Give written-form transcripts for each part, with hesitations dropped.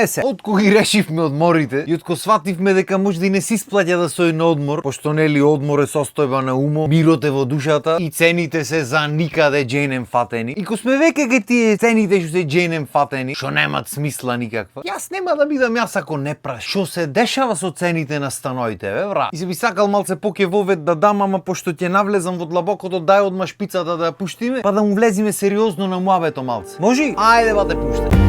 Се, откога ги решивме одморите и откога свативме дека може да и не си сплаќа да се на одмор, пошто нели одмор е состојба на умо, мирот е во душата и цените се за никаде джејнем фатени. И ко сме веќе ке тие цените што се джејнем фатени, што немат смисла никаква. Јас нема да бидам јас ако не праш. Што се дешава со цените на становите, бе, И се би сакал малце поке вовет да дам, ама пошто ќе навлезам во длабокото, дај одма шпицата да ја пуштиме, па да му влезиме сериозно на муабето малце. Може? Ајде ба те пуштам.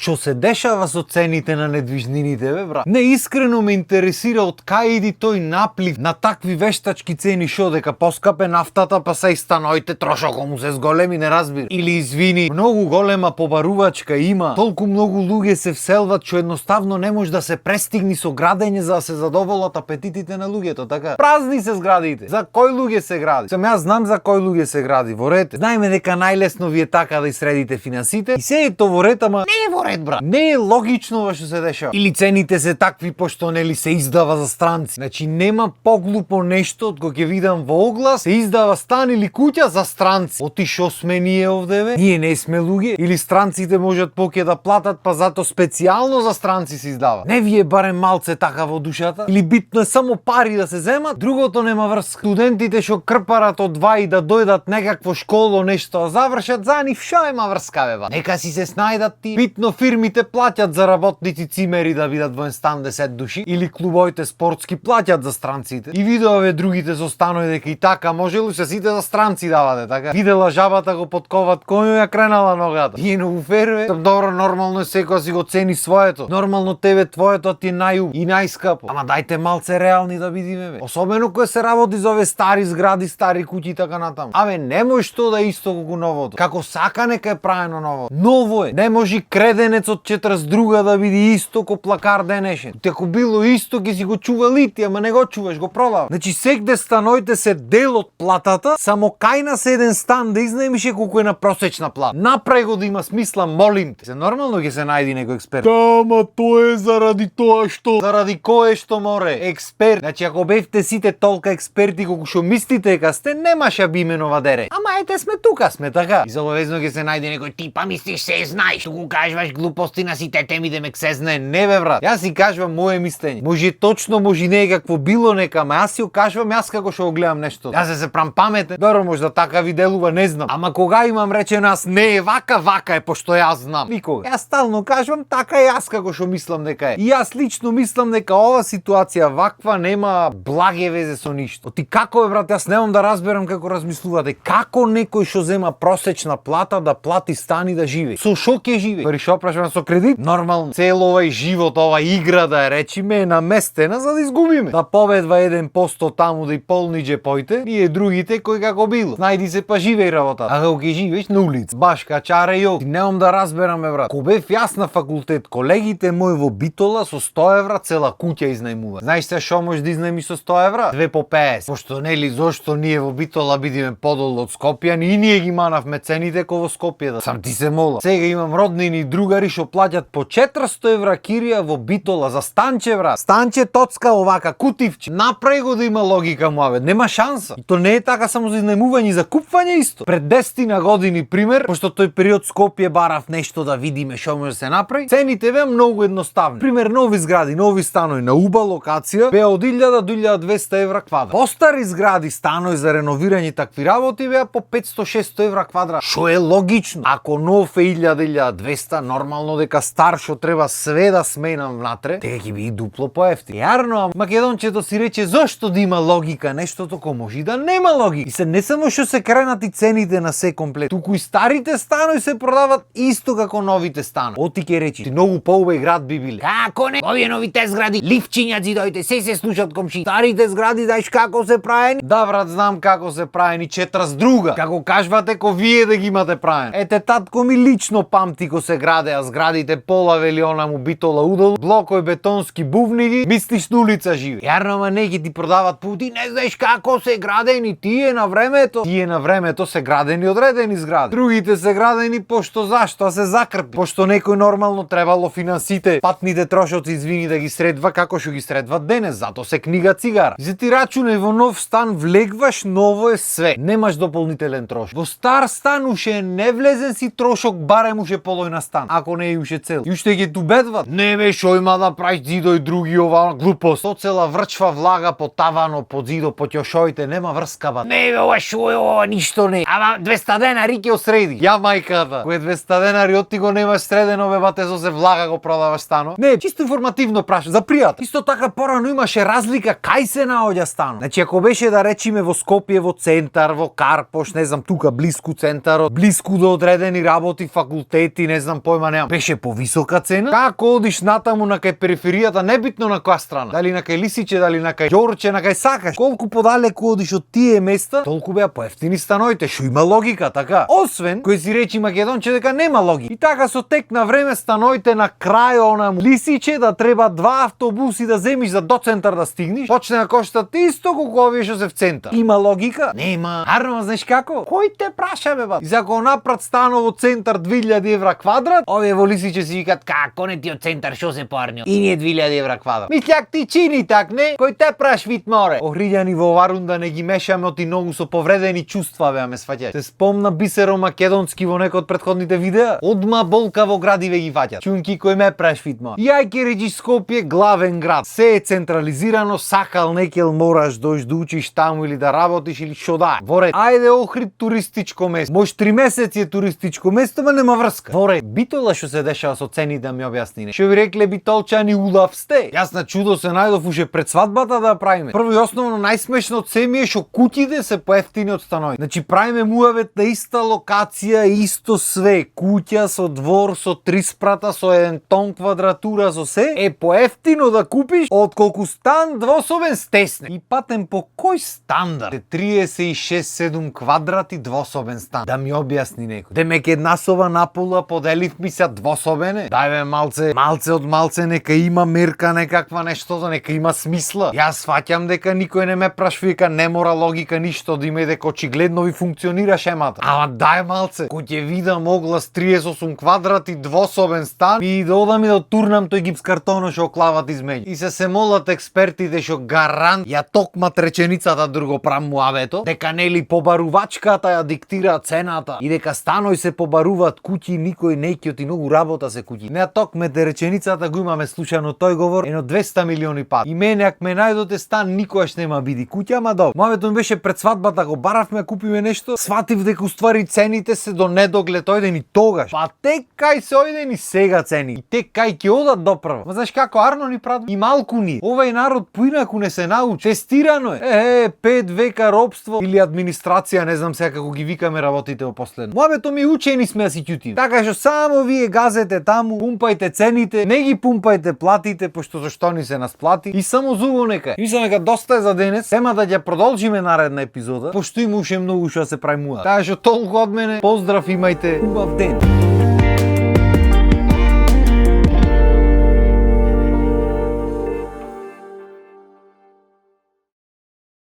Што се дешава со цените на недвижнините, бе, брат? Неискрено ме интересира од кај иди тој наплив на такви вештачки цени, шо дека поскапе нафтата, па се и становите трошокот му се зголеми, не разбира. Или извини, многу голема побарувачка има, толку многу луѓе се вселват, што едноставно не може да се престигни со градење за да се задоволат апетитите на луѓето, така? Празни се зградите. За кој луѓе се гради? Сам јас знам за кој луѓе се гради, во ред. Знаеме дека најлесно ви е така да исредите финансите и се е то во ред, ама не е во ред, брат. Не е логично ова што се дешава. Или цените се такви пошто нели се издава за странци. Значи нема поглупо нешто од кога ќе видам во оглас се издава стан или куќа за странци. Оти шо сме ние овде, бе? Ние не сме луѓе или странците можат поќе да платат, па зато специјално за странци се издава. Не ви е барем малце така во душата? Или битно е само пари да се земат? Другото нема врска. Студентите што крпарат од два и да дојдат некакво школо нешто завршат, за нив шо ема врска, бе, ба? Нека си се снајдат ти. Битно фирмите плаќат за работници цимери да бидат во стан 10 души или клубовите спортски плаќат за странците. И видове другите со станови дека и така можелу се сите за странци давате, така. Видела жабата го подковат коњу ја кренала ногата. И многу ферве. Добро, нормално е секој си го цени своето. Нормално тебе твоето ти е најубаво и најскапо. Ама дајте малце реални да бидиме, бе. Особено кога се работи за овие стари згради, стари куќи и така натаму. Абе не може тоа да е исто како новото. Како сака нека е правено ново. Ново е. Не може креденец од 42 да биде исто ко плакар денешен. Ако било исто, ќе си го чува лити, ама не го чуваш, го продава. Значи сегде становите се дел од платата, само кај нас еден стан да изнаемише колку е на просечна плата. Направи го да има смисла, молим те. Се нормално ќе се најди некој експерт. Ама тоа е заради тоа што. Заради кое што море? Експерт. Значи ако бевте сите толка експерти колку што мислите дека сте, немаше би именува дере. Ама ете сме тука, сме така. И заловезно ќе се најде некој типа мислиш се знаеш, го кажуваш глупости на сите теми да ме се знае. Не бе, брат. Јас си кажувам мое мислење. Може точно, може не е какво било нека, ама јас си го кажувам јас како што го гледам нешто. Јас се прам паметен. Добро, може да така ви делува, не знам. Ама кога имам речено јас не е вака, вака е пошто јас знам. Никога. Јас стално кажувам така јас како што мислам дека е. И јас лично мислам дека ова ситуација ваква нема благе везе со ништо. Ти како е, брат, јас немам да разберам како размислувате. Како некој што зема просечна плата да плати стан и да живее? Со шо ќе живее? Пари шо прашувам со кредит? Нормално. Цел овај живот, ова игра да речиме е наместена за да изгубиме. Да победва 1% таму да и полни джепоите, ние другите кој како било. Најди се па живеј работа. А како ќе живееш на улица? Баш качаре јо. Ти немам да разбераме, брат. Ко бев јас на факултет, колегите мои во Битола со 100 евра цела куќа изнајмува. Знаеш се шо може да изнајми со 100 евра? 2 по 50. Пошто нели зошто ние во Битола бидиме подолу од Скопје, и ние ги манавме цените ко во Скопје. Да сам ти се мола. Сега имам роднини и другари што плаќат по 400 евра кирија во Битола за станче, брат. Станче тоцка овака кутивче. Направи го да има логика, муаве. Нема шанса. И то не е така само за изнајмување и за купување исто. Пред 10 години пример, пошто тој период Скопје барав нешто да видиме што може да се направи, цените беа многу едноставни. Пример, нови згради, нови станови на уба локација беа од 1000 до 1200 евра квадрат. Постари згради, станови за реновирање и такви работи беа по 500-600 евра квадрат. Што е логично. Ако нов е 1000-1200, нормално дека стар што треба све да сменам внатре, дека ќе биде дупло поевтин. Јарно, македончето си рече зошто да има логика нештото ко може и да нема логика. И се не само што се кренати цените на се комплет, туку и старите станови се продават исто како новите станови. Оти ќе речи, ти многу поубави град би биле. Како не? Овие новите згради, ливчињаци дојде, се слушат комши. Старите згради, знаеш како се правени? Да, брат, знам како се правени, 42. Како кажвате ко вие да ги имате правени. Ете, татко ми лично памти ко се граде градеа зградите, пола вели она му битола удол, блокој бетонски бувниги, мислиш на улица живе. Јарно, ама не ги ти продават пути, не знаеш како се градени тие на времето. Тие на времето се градени одредени згради. Другите се градени пошто зашто, а се закрпи. Пошто некој нормално требало финансите, патните трошоци, извини, да ги средва како што ги средват денес, зато се книга цигара. И за ти рачунај во нов стан влегваш, ново е све. Немаш дополнителен трошок. Во стар стан уште не влезен си трошок, барем уште полој на стан, ако не е уште цел. И уште ги тубедват. Не бе, шо има да правиш зидо и други ова глупост. Соцела врчва влага по тавано, по зидо, по ќошоите, нема врска ба. Не бе, ова шо е ова, ништо не. Ама 200 денари ќе осреди. Ја мајката. Кој 200 денари отти го немаш средено, бе бате, со се влага го продаваш стано. Не, чисто информативно прашам, за пријател. Исто така порано имаше разлика кај се наоѓа стано. Значи ако беше да речиме во Скопје, во центар, во Карпош, не знам, тука блиску центарот, блиску до одредени работи, факултети, не знам, појма немам, беше повисока цена. Како одиш натаму на кај периферијата, небитно на која страна, дали на кај Лисиче, дали на кај Ѓорче, на кај сакаш, колку подалеку одиш од тие места, толку беа поевтини станоите, што има логика, така. Освен кој си речи Македонче дека нема логика. И така со тек на време станоите на крај онаму Лисиче да треба 2 автобуси да земиш за до центар да стигнеш, почне да коштат исто колку овие што се в центар. Има логика? Нема. Арно, знаеш како? Кој те праша, бе, бат? И за ако напрат стано во центар 2000 евра квадрат, овие во Лисиче си викат, како не ти од центар, шо се парни? И ние 2000 евра квадрат. Мислјак ти чини так, не? Кој те праш, вид море? Охриѓани во оварун да не ги мешаме оти многу со повредени чувства, бе, ме сваќај. Се спомна Бисеро Македонски во некој од претходните видеа? Одма болка во градиве ги ваќат. Чунки кој ме праш, вид море? Јај ке речиш Скопје главен град. Се е централизирано, сакал некел мораш дојш да учиш таму или да работиш или шо да е. Во ред, ајде Охрид туристичко место. Може 3 месеци е туристичко место, ма нема врска. Во ред, битола што се дешава со цени да ми објасни не. Што ви рекле битолчани удав сте. Јас на чудо се најдов уште пред свадбата да правиме. Прво и основно најсмешно од се ми е што куќите се поевтини од станови. Значи правиме муавет на иста локација, исто све, куќа со двор, со 3 спрата, со 1 тон квадратура, со се е поевтино да купиш отколку стан двособен стесне. И патем по кој стандард? 36-7 квадрати двособен стан. Да ми објасни некој. Демек една соба напола поделив ми се двособене. Дај бе малце од малце нека има мерка некаква нешто, да нека има смисла. Јас сваќам дека никој не ме прашува, дека не мора логика ништо да има, дека очигледно ви функционира шемата. Ама дај малце, кој ќе видам оглас 38 квадрати двособен стан и да одам и да турнам тој гипс картоно што клават измеѓу. И се молат експертите што гарант ја токмат реченицата друго прам муавето, дека нели побарувачката ја диктира цената и дека станој се побаруваат куќи, никој неќе оти многу работа се куќи. Не токмете реченицата го имаме слушано тој говор едно 200 милиони пат. И мене ако ме најдоте стан никогаш нема биди куќа, ама добро. Муавето ми беше пред свадбата, го баравме, купиме нешто, сватив дека уствари цените се до недоглед ојден и тогаш. Па тек кај се ојден и сега цени. И тек кај ќе одат допрва. Ма знаеш како Арно ни прави? И малку ни. Овај народ поинаку не се научи. Тестирано е. 5 века робство или администрација, не знам сега како ги викаме работите во последно. Муавето ми учени сме да си ќутиме. Така што само вие газете таму, пумпајте цените, не ги пумпајте платите, пошто зашто ни се насплати и само зубо нека. Мислам дека доста е за денес. Тема да ја продолжиме наредна епизода, пошто има уште многу што се прави муа. Така што толку од мене, поздрав, имајте убав ден.